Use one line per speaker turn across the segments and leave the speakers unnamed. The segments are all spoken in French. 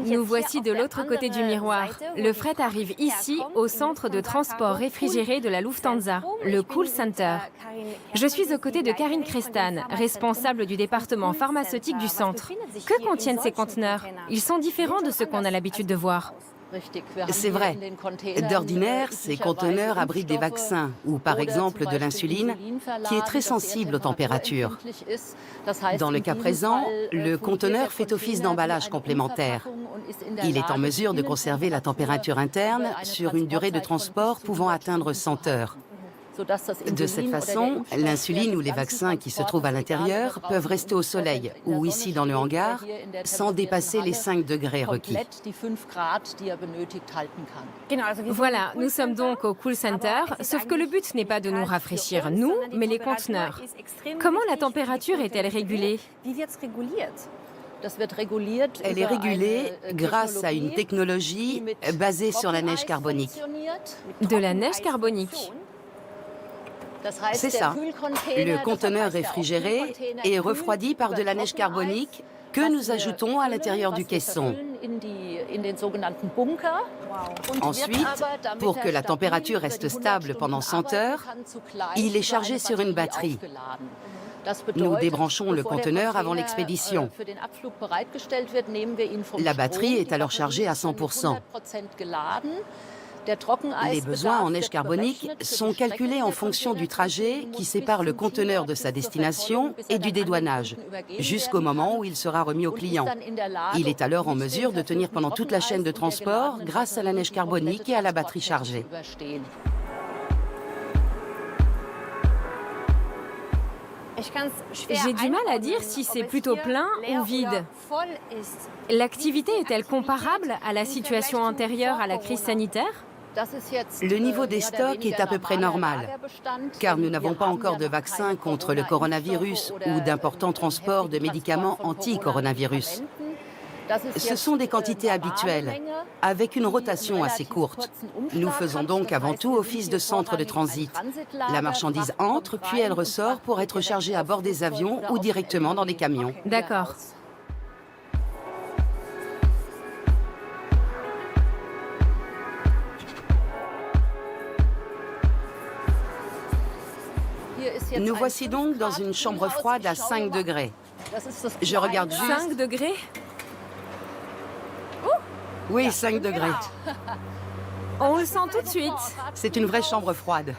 Nous voici de l'autre côté du miroir. Le fret arrive ici, au centre de transport réfrigéré de la Lufthansa, le Cool Center. Je suis aux côtés de Karin Krestan, responsable du département pharmaceutique du centre. Que contiennent ces conteneurs? Ils sont différents de ce qu'on a l'habitude de voir.
C'est vrai. D'ordinaire, ces conteneurs abritent des vaccins ou par exemple de l'insuline qui est très sensible aux températures. Dans le cas présent, le conteneur fait office d'emballage complémentaire. Il est en mesure de conserver la température interne sur une durée de transport pouvant atteindre 100 heures. De cette façon, l'insuline ou les vaccins qui se trouvent à l'intérieur peuvent rester au soleil ou ici dans le hangar sans dépasser les 5 degrés requis.
Voilà, nous sommes donc au Cool Center, sauf que le but n'est pas de nous rafraîchir, nous, mais les conteneurs. Comment la température est-elle régulée?
Elle est régulée grâce à une technologie basée sur la neige carbonique.
De la neige carbonique?
C'est ça. Le conteneur réfrigéré est refroidi par de la neige carbonique que nous ajoutons à l'intérieur du caisson. Ensuite, pour que la température reste stable pendant 100 heures, il est chargé sur une batterie. Nous débranchons le conteneur avant l'expédition. La batterie est alors chargée à 100%. Les besoins en neige carbonique sont calculés en fonction du trajet qui sépare le conteneur de sa destination et du dédouanage, jusqu'au moment où il sera remis au client. Il est alors en mesure de tenir pendant toute la chaîne de transport grâce à la neige carbonique et à la batterie chargée.
J'ai du mal à dire si c'est plutôt plein ou vide. L'activité est-elle comparable à la situation antérieure à la crise sanitaire?
Le niveau des stocks est à peu près normal, car nous n'avons pas encore de vaccin contre le coronavirus ou d'importants transports de médicaments anti-coronavirus. Ce sont des quantités habituelles, avec une rotation assez courte. Nous faisons donc avant tout office de centre de transit. La marchandise entre, puis elle ressort pour être chargée à bord des avions ou directement dans des camions.
D'accord.
Nous voici donc dans une chambre froide à 5 degrés. Je regarde juste...
5 degrés?
Oui, 5 degrés.
On le sent tout de suite.
C'est une vraie chambre froide.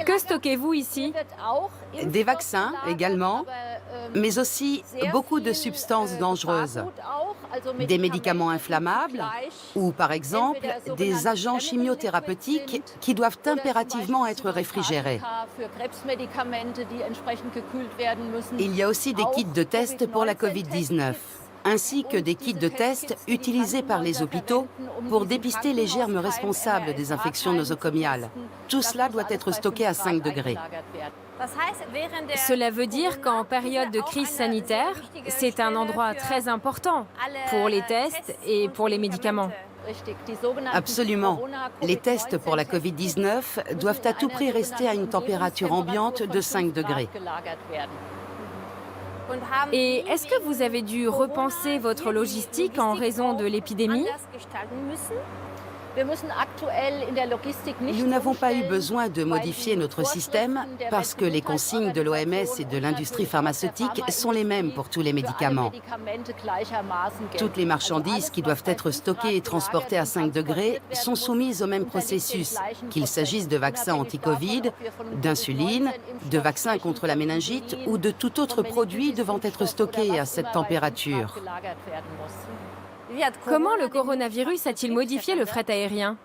Que stockez-vous ici?
Des vaccins également, mais aussi beaucoup de substances dangereuses. Des médicaments inflammables ou, par exemple, des agents chimiothérapeutiques qui doivent impérativement être réfrigérés. Il y a aussi des kits de test pour la Covid-19, ainsi que des kits de test utilisés par les hôpitaux pour dépister les germes responsables des infections nosocomiales. Tout cela doit être stocké à 5 degrés.
Cela veut dire qu'en période de crise sanitaire, c'est un endroit très important pour les tests et pour les médicaments.
Absolument. Les tests pour la Covid-19 doivent à tout prix rester à une température ambiante de 5 degrés.
Et est-ce que vous avez dû repenser votre logistique en raison de l'épidémie?
Nous n'avons pas eu besoin de modifier notre système parce que les consignes de l'OMS et de l'industrie pharmaceutique sont les mêmes pour tous les médicaments. Toutes les marchandises qui doivent être stockées et transportées à 5 degrés sont soumises au même processus, qu'il s'agisse de vaccins anti-Covid, d'insuline, de vaccins contre la méningite ou de tout autre produit devant être stocké à cette température.
Comment le coronavirus a-t-il modifié le fret aérien?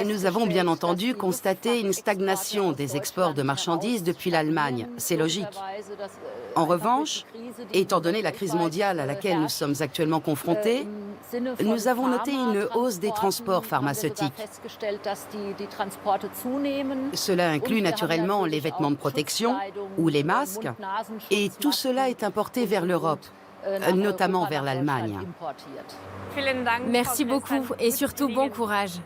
Nous avons bien entendu constaté une stagnation des exports de marchandises depuis l'Allemagne. C'est logique. En revanche, étant donné la crise mondiale à laquelle nous sommes actuellement confrontés, nous avons noté une hausse des transports pharmaceutiques. Cela inclut naturellement les vêtements de protection ou les masques, et tout cela est importé vers l'Europe, notamment vers l'Allemagne.
Merci beaucoup et surtout bon courage.